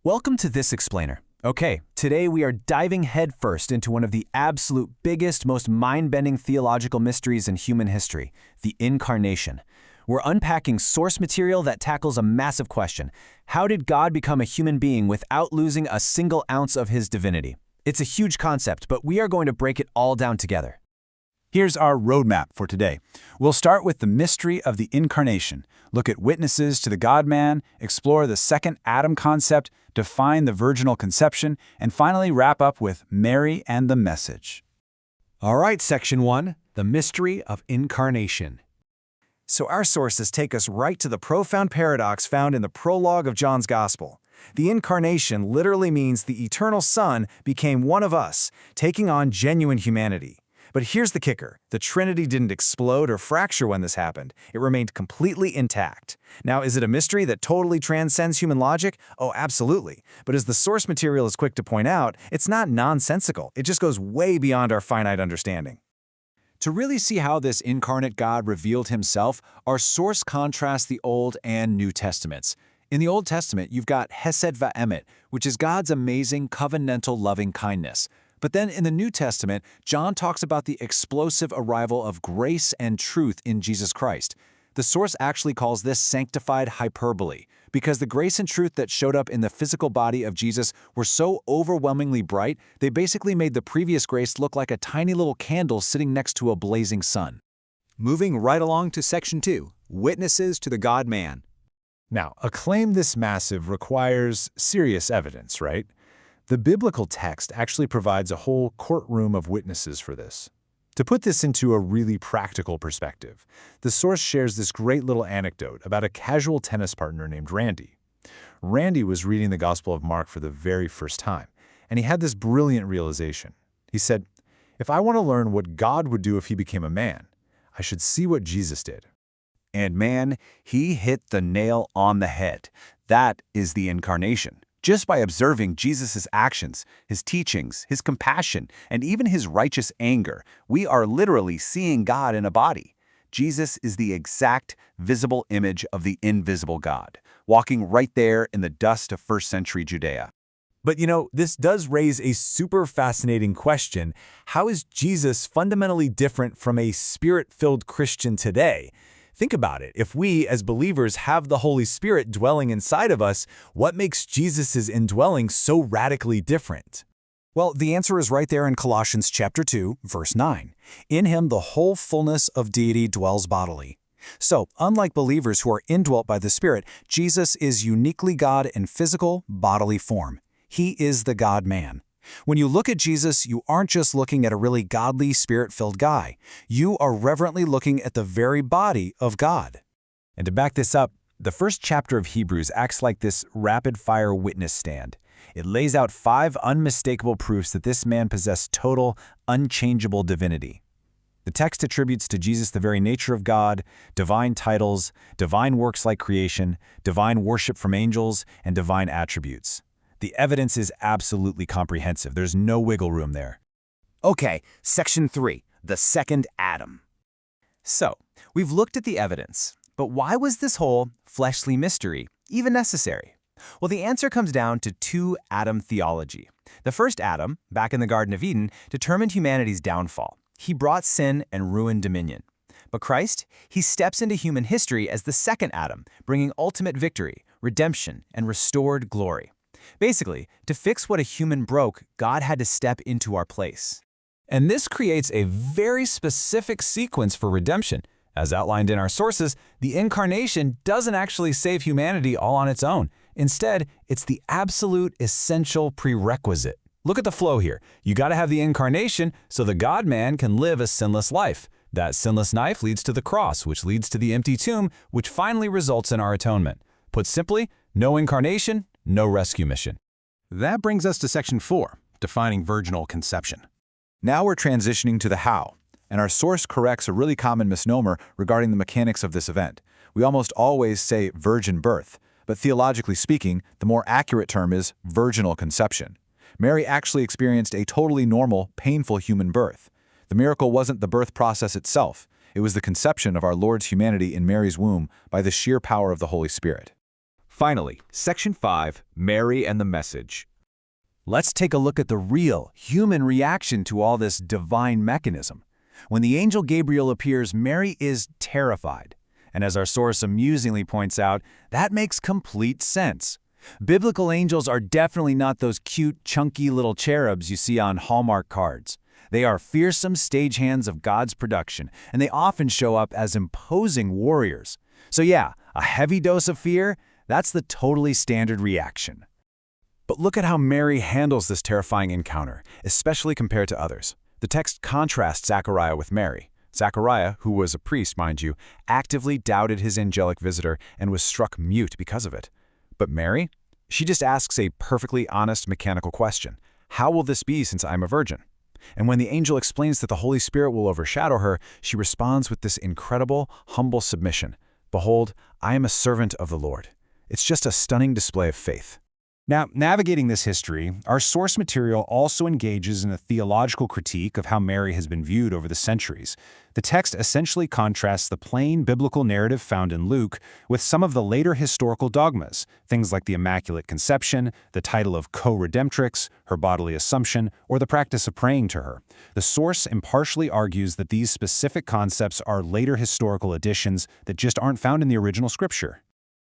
Welcome to This Explainer. Okay, today we are diving headfirst into one of the absolute biggest, most mind-bending theological mysteries in human history, the Incarnation. We're unpacking source material that tackles a massive question. How did God become a human being without losing a single ounce of his divinity? It's a huge concept, but we are going to break it all down together. Here's our roadmap for today. We'll start with the mystery of the Incarnation, look at witnesses to the God-man, explore the second Adam concept, define the virginal conception, and finally wrap up with Mary and the message. All right, Section 1, the mystery of Incarnation. So our sources take us right to the profound paradox found in the prologue of John's Gospel. The Incarnation literally means the eternal Son became one of us, taking on genuine humanity. But here's the kicker. The Trinity didn't explode or fracture when this happened. It remained completely intact. Now, is it a mystery that totally transcends human logic? Oh, absolutely. But as the source material is quick to point out, it's not nonsensical. It just goes way beyond our finite understanding. To really see how this incarnate God revealed himself, our source contrasts the Old and New Testaments. In the Old Testament, you've got Hesed va'emet, which is God's amazing covenantal loving kindness. But then in the New Testament, John talks about the explosive arrival of grace and truth in Jesus Christ. The source actually calls this sanctified hyperbole, because the grace and truth that showed up in the physical body of Jesus were so overwhelmingly bright, they basically made the previous grace look like a tiny little candle sitting next to a blazing sun. Moving right along to Section 2, Witnesses to the God-man. Now, a claim this massive requires serious evidence, right? The biblical text actually provides a whole courtroom of witnesses for this. To put this into a really practical perspective, the source shares this great little anecdote about a casual tennis partner named Randy. Randy was reading the Gospel of Mark for the very first time, and he had this brilliant realization. He said, "If I want to learn what God would do if he became a man, I should see what Jesus did." And man, he hit the nail on the head. That is the Incarnation. Just by observing Jesus' actions, his teachings, his compassion, and even his righteous anger, we are literally seeing God in a body. Jesus is the exact visible image of the invisible God, walking right there in the dust of first-century Judea. But this does raise a super fascinating question. How is Jesus fundamentally different from a spirit-filled Christian today? Think about it. If we, as believers, have the Holy Spirit dwelling inside of us, what makes Jesus' indwelling so radically different? Well, the answer is right there in Colossians chapter 2, verse 9. In him the whole fullness of deity dwells bodily. So, unlike believers who are indwelt by the Spirit, Jesus is uniquely God in physical, bodily form. He is the God-man. When you look at Jesus, you aren't just looking at a really godly, spirit-filled guy. You are reverently looking at the very body of God. And to back this up, the first chapter of Hebrews acts like this rapid-fire witness stand. It lays out 5 unmistakable proofs that this man possessed total, unchangeable divinity. The text attributes to Jesus the very nature of God, divine titles, divine works like creation, divine worship from angels, and divine attributes. The evidence is absolutely comprehensive. There's no wiggle room there. Okay, Section 3, the second Adam. So, we've looked at the evidence, but why was this whole fleshly mystery even necessary? Well, the answer comes down to 2 Adam theology. The first Adam, back in the Garden of Eden, determined humanity's downfall. He brought sin and ruined dominion. But Christ, he steps into human history as the second Adam, bringing ultimate victory, redemption, and restored glory. Basically, to fix what a human broke, God had to step into our place. And this creates a very specific sequence for redemption. As outlined in our sources, the Incarnation doesn't actually save humanity all on its own. Instead, it's the absolute essential prerequisite. Look at the flow here. You got to have the Incarnation so the God-man can live a sinless life. That sinless life leads to the cross, which leads to the empty tomb, which finally results in our atonement. Put simply, no Incarnation, no rescue mission. That brings us to Section 4, defining virginal conception. Now we're transitioning to the how, and our source corrects a really common misnomer regarding the mechanics of this event. We almost always say virgin birth, but theologically speaking, the more accurate term is virginal conception. Mary actually experienced a totally normal, painful human birth. The miracle wasn't the birth process itself. It was the conception of our Lord's humanity in Mary's womb by the sheer power of the Holy Spirit. Finally, Section 5, Mary and the Message. Let's take a look at the real, human reaction to all this divine mechanism. When the angel Gabriel appears, Mary is terrified. And as our source amusingly points out, that makes complete sense. Biblical angels are definitely not those cute, chunky little cherubs you see on Hallmark cards. They are fearsome stagehands of God's production, and they often show up as imposing warriors. So yeah, a heavy dose of fear, that's the totally standard reaction. But look at how Mary handles this terrifying encounter, especially compared to others. The text contrasts Zechariah with Mary. Zechariah, who was a priest, mind you, actively doubted his angelic visitor and was struck mute because of it. But Mary? She just asks a perfectly honest, mechanical question. How will this be since I'm a virgin? And when the angel explains that the Holy Spirit will overshadow her, she responds with this incredible, humble submission. Behold, I am a servant of the Lord. It's just a stunning display of faith. Now, navigating this history, our source material also engages in a theological critique of how Mary has been viewed over the centuries. The text essentially contrasts the plain biblical narrative found in Luke with some of the later historical dogmas, things like the Immaculate Conception, the title of co-redemptrix, her bodily assumption, or the practice of praying to her. The source impartially argues that these specific concepts are later historical additions that just aren't found in the original scripture.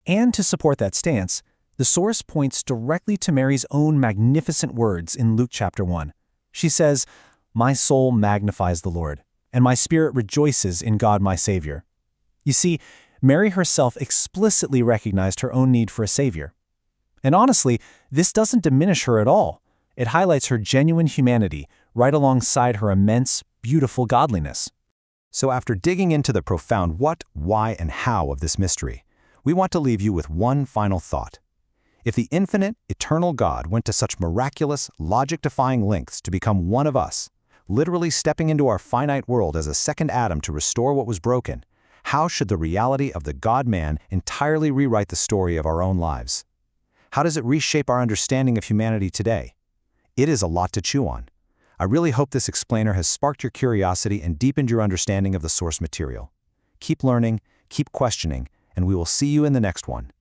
And to support that stance, the source points directly to Mary's own magnificent words in Luke chapter 1. She says, "My soul magnifies the Lord, and my spirit rejoices in God my Savior." You see, Mary herself explicitly recognized her own need for a Savior. And honestly, this doesn't diminish her at all. It highlights her genuine humanity right alongside her immense, beautiful godliness. So after digging into the profound what, why, and how of this mystery, we want to leave you with one final thought. If the infinite, eternal God went to such miraculous, logic-defying lengths to become one of us, literally stepping into our finite world as a second Adam to restore what was broken, how should the reality of the God-man entirely rewrite the story of our own lives? How does it reshape our understanding of humanity today? It is a lot to chew on. I really hope this explainer has sparked your curiosity and deepened your understanding of the source material. Keep learning, keep questioning, and we will see you in the next one.